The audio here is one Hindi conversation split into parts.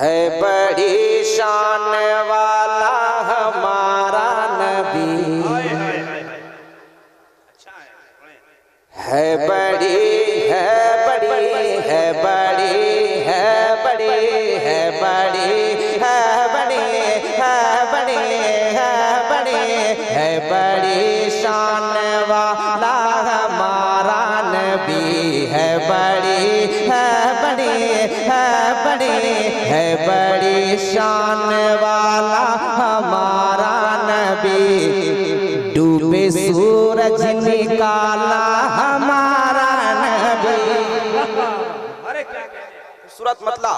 है बड़ी शान वाला हमारा नबी, है बड़ी है बड़ी है बड़ी है बड़ी है बड़ी है बड़ी है बड़ी है बड़ी है बड़ी शान वाला हमारा नबी, है बड़ी है बड़ी है बड़ी है बड़ी शान वाला हमारा नबी। डूबे सूरज निकाला हमारा नबी। अरे क्या सूरत मतला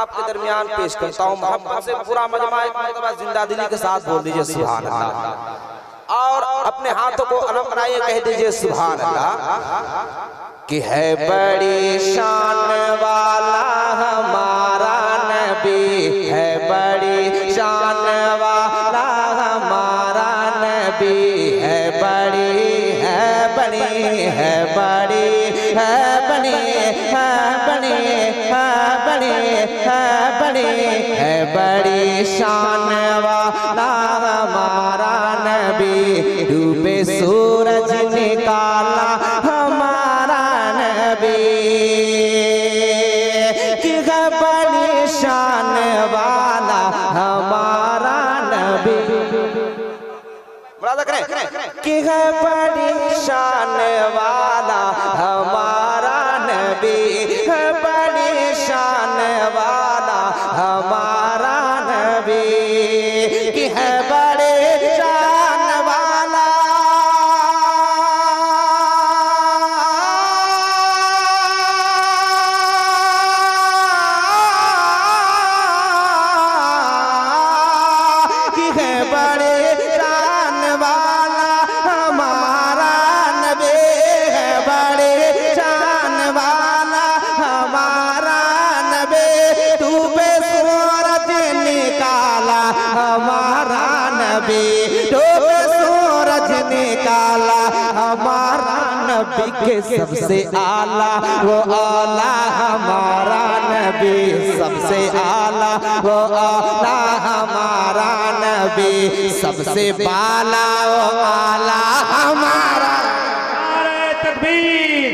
आपके दरमियान पेश करता हूँ। मोहब्बत से पूरा मजमा एक मरतबा जिंदा दिली के साथ बोल दीजिए सुभान अल्लाह, और अपने हाथों को अलग बनाइए, कह दीजिए सुभान अल्लाह। कि है बड़ी शान वाला हमारा नबी, है बड़ी शान वाला हमारा नबी, है बड़ी है बड़ी है बड़ी है बड़ी है बड़ी है बड़ी है बड़ी है बड़ी शान वाला हमारा नबी। डूबे सूरज निकाला हमारा नबी, कि है बड़ी शान वाला हमारा नबी। मुरादा करें कि है बड़ी शान वाला हमारा नबी, है बड़ी शान वाला हमारा नबी, कि है बड़े शान वाला कि है बड़े शान वाला हमारा नबी, है बड़े शान वाला हमारा नबी। डूबे सूरज निकाला हमारा नबी, डूबे सूरज निकाला हमारा नबी के सबसे आला वो आला हमारा नबी, सबसे आला वो आला हमारा नबी, सबसे बाला वो आला हमारा। नारे तकबीर,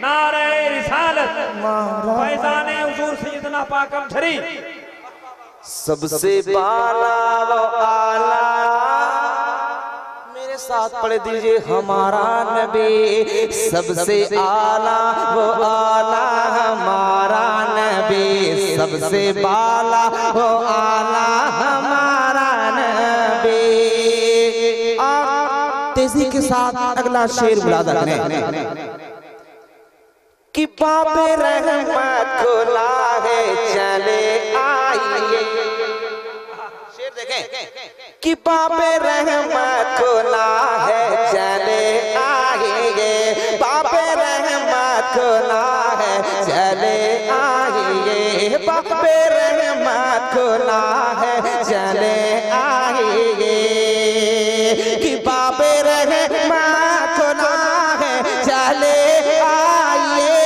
नारे रिसालत, फैज़ाने हुजूर सैयदना पाकम शरीफ। सबसे बाला वो आला, मेरे साथ पढ़ दीजिए हमारा नबी। सबसे आला वो आला हमारा नबी, सबसे बाला वो आला हमारा नबी। और तेजी के साथ अगला शेर मुलादा करें कि बाबे रहमत खुला है चले आइए। शेर देखें कि बाबे रहमत खुला है चले आइए, बाबे रहमत खुला है चले आइए, बाबे रहमत खुला है चले आइए, कि बाबे रहमत खुला है चले आइए।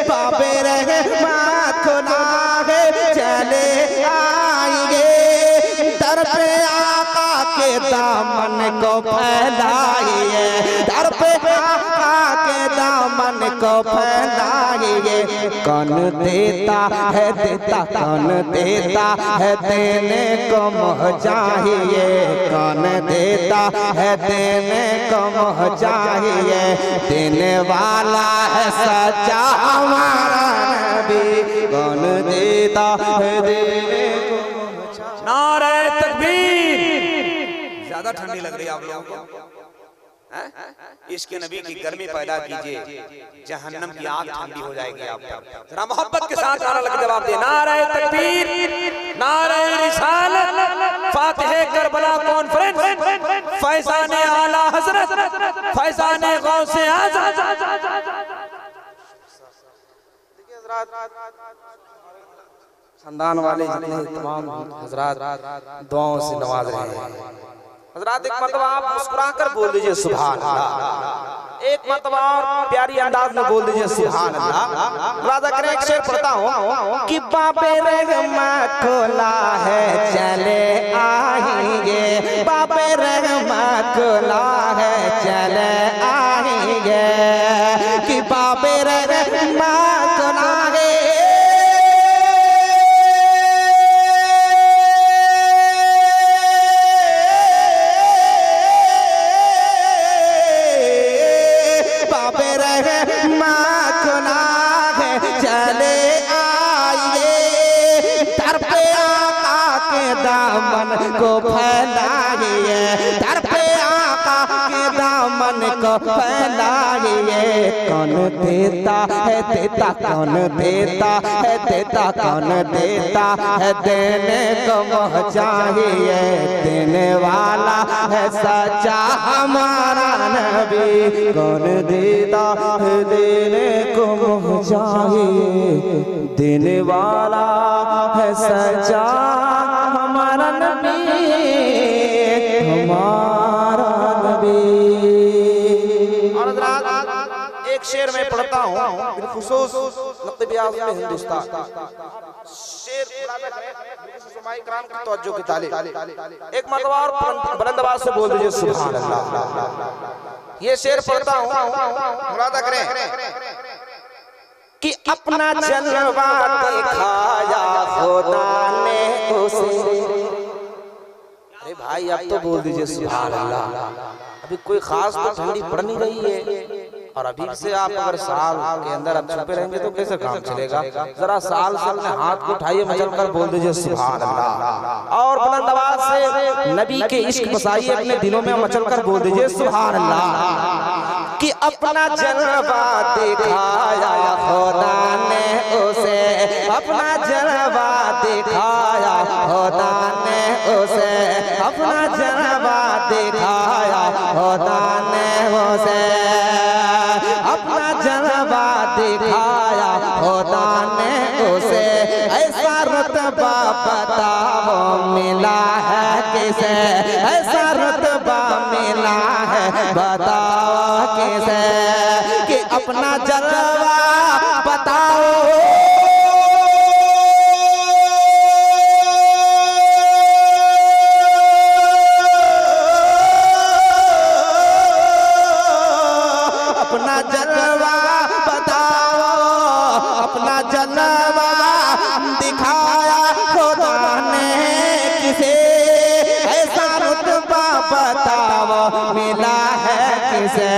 बाबे रहमत खुला है चले आएंगे, दर पे आका के दामन को फैलाइए, दर पे आका के दामन को फैलाइए। कौन देता है देता, कौन देता है देने को मोह चाहिए, कौन देता है देने को मोह चाहिए। देने वाला है सच्चा हमारा नबी, कौन देता है देने को मोह चाहिए। नारे तकबीर। ज्यादा ठंडी लग रही है आप लोगों को? इसके नबी की गर्मी पैदा कीजिए, जहन्नम की आग ठंडी हो जाएगी। आप जरा मोहब्बत के साथ नारा लग जवाब दे। नारे तकबीर, नारे रिसालत, फातिहे करबला कॉन्फ्रेंस, फैज़ाने आला हज़रत, फैज़ाने गौसे आज़म। खानदान वाले जितने तमाम हजरात दुआओं से नवाज रहे हैं। हजरात एक मतलब आप मुस्कुरा कर बोल दीजिए सुभान अल्लाह, एक मतलब और प्यारी अंदाज में बोल दीजिए सुभान अल्लाह। राजा करें एक शेर पढ़ता हूँ कि बाबे रहमा खोला है चले आएंगे, बाबे रहमा खोला है चले आएंगे, कि बाबे रहमा खोला है को फैलाइए, दर पे आका के दामन को फैलाइए। कौन देता है देता, कौन देता है देता, कौन देता है देने को चाहिए। देने वाला है सच्चा हमारा नबी, कौन देता है देने को चाहिए। देने वाला है सच्चा हमारा नबी, हमारा नबी। और एक शेर में पढ़ता हूँ बिलखुसूस नक़्ब आज़म हिंदुस्तान, शेर इकराम की तवज्जो की तालिब। एक मरतबा और बुलंद आवाज से बोल दीजिए सुभान अल्लाह। ये शेर पढ़ता हूँ, मुरादा करें कि अपना जलवा दिखाया खुदा ने उसे। अरे भाई आप तो बोल दीजिए सुभान अल्लाह। अभी कोई खास तो ठंडी पड़ नहीं रही है, और अभी से आप अगर साल के अंदर अब छुपे रहेंगे तो कैसे काम चलेगा। जरा साल से अपने हाथ को उठाइए, मचल कर बोल दीजिए सुभान अल्लाह। और बुलंद आवाज से नबी के इश्क बसाइए अपने दिलों में, मचल कर बोल दीजिए सुभान अल्लाह। कि अपना जलवा दिखाया खुदा ने उसे, अपना जलवा दिखाया खुदा ने उसे, अपना जलवा दिखाया खुदा ने उसे, अपना जलवा दिखाया खुदा ने उसे। ऐसा रुतबा बताओ मिला है किसे, ऐसा रुतबा मिला है बताओ किसे, कि अपना जलवा बताओ जलवा दिखाया खुदा ने किसे। ऐसा रुतबा बताओ मिला है किसे,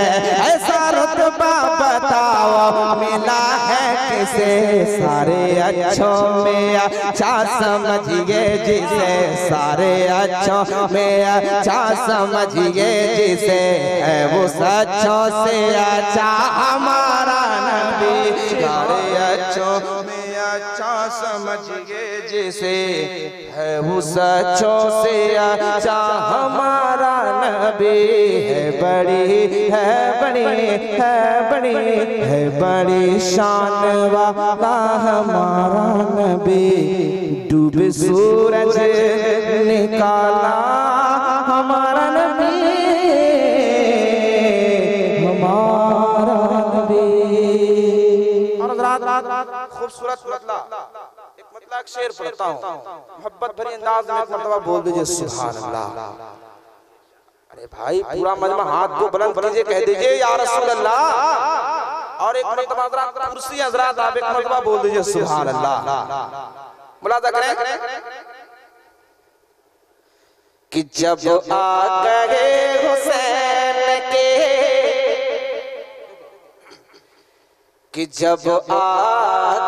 ऐसा रुतबा बताओ मिला है किसे। सारे अच्छों में अच्छा समझिए जिसे, सारे अच्छों में अच्छा समझिए जिसे, है वो सच्चों से अच्छा हमारा नबी। सारे अच्छों में अच्छा समझिए जिसे, है वो सच्चों से अच्छा हमारा नबी। है बड़ी है बड़ी है बड़ी है बड़ी शान वाला हमारा नबी। डूबे सूरज निकाला हमारा नबी, हमारा नबी। खूबसूरत मतला एक मतलब शेर पढ़ता हूँ, मोहब्बत भरी अंदाज में एक मरतबा बोल दीजिए सुभान अल्लाह। अरे भाई पूरा मजमा हाथ को बुलंद कीजिए, कह दीजिए या रसूल अल्लाह। और एक मरतबा हज़रात कुर्सी हज़रात आप एक मरतबा बोल दीजिए सुभान अल्लाह। मुलाजा करें कि जब आ गए हुसैन के, कि जब आ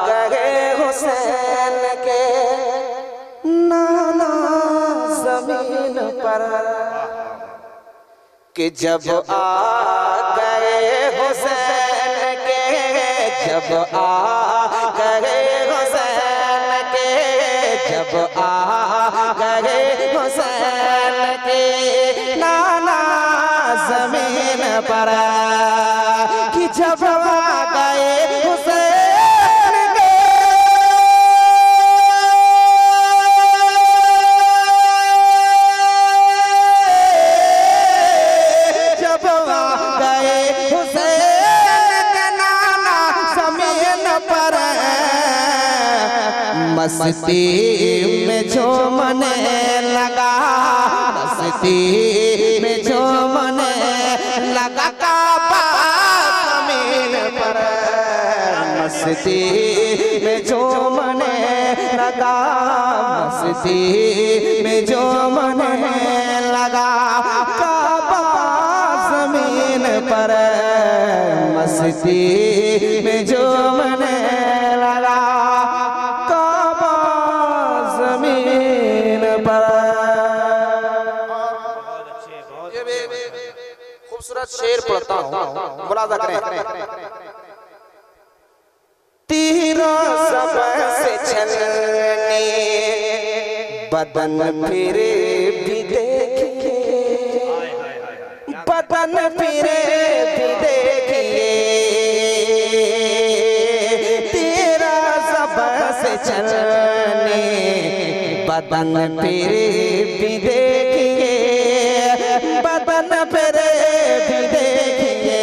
गए हुसैन के नाना जमीन पर, कि जब आ गए हुसैन के, जब आ गए हुसैन के, जब आ गए हुसैन के नाना जमीन पर, कि जब आ गए हुसैन के मस्ती में झूमने लगा, मस्ती में झूमने लगा काबा ज़मीन पर, मस्ती में झूमने लगा, मस्ती में झूमने लगा काबा ज़मीन पर, मस्ती में झूमने लगा काबा ज़मीन पर। खूबसूरत शेर पढ़ता हूँ, मुलाज़ा करें। तीरों सब से छलने बदन फिरे भी देखिए, बदन फिरे भी देखिए, तीरों सब से छलने बदन फिरे भी देखिए, बदन फिरे भी देखिए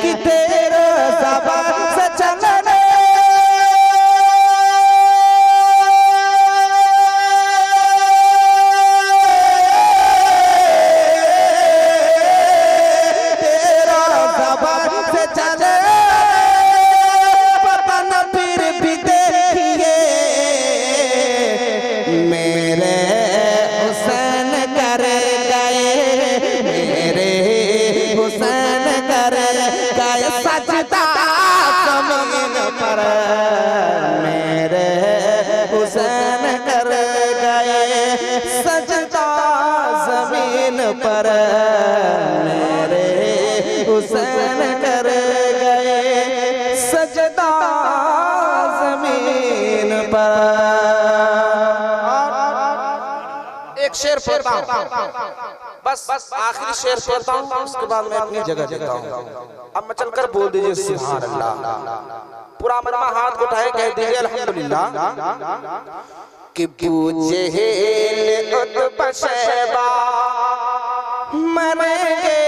कि तेरा ज़बान से चलने तेरा ज़बान से चले बदन फिर भी देखिए, मेरे हुसैन कर गए, मेरे हुसैन कर गए सजदा ज़मीन पर, मेरे हुसैन कर गए सजदा ज़मीन पर, मेरे हुसैन कर गए सजदा ज़मीन पर। एक शेर पढ़ता हूँ, बस आखिरी शेर पढ़ता हूँ, उसके बाद मैं अपनी जगह जाता हूँ। अब मैं चलकर बोल दीजिए सुभान अल्लाह। पूरा मजमा हाथ उठाए कह दीजिए अल्हम्दुलिल्लाह। कि पूछे उतबा शैबा मरेंगे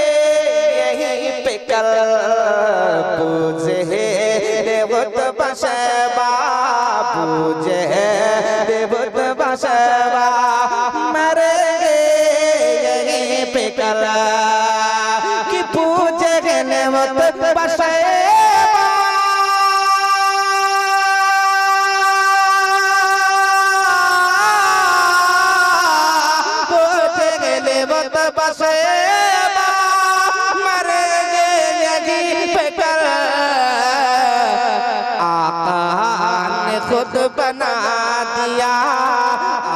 यहीं पे कल, पूछे उतबा शैबा, पूछे उतबा शैबा मरेंगे यहीं पे कल, कि पूछे उतबा शैबा, पूछे उतबा शैबा मरेंगे यहीं पे कल, आका ने खुद बना दिया,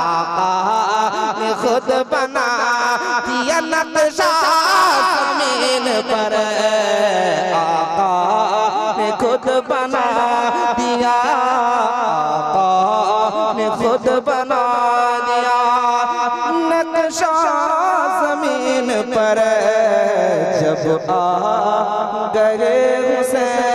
आका ने खुद बना दिया नक्शा ज़मीन पर, आका ने खुद बना दिया, आका ने खुद बना दिया नक्शा ज़मीन पर, जब आ गए हुसैन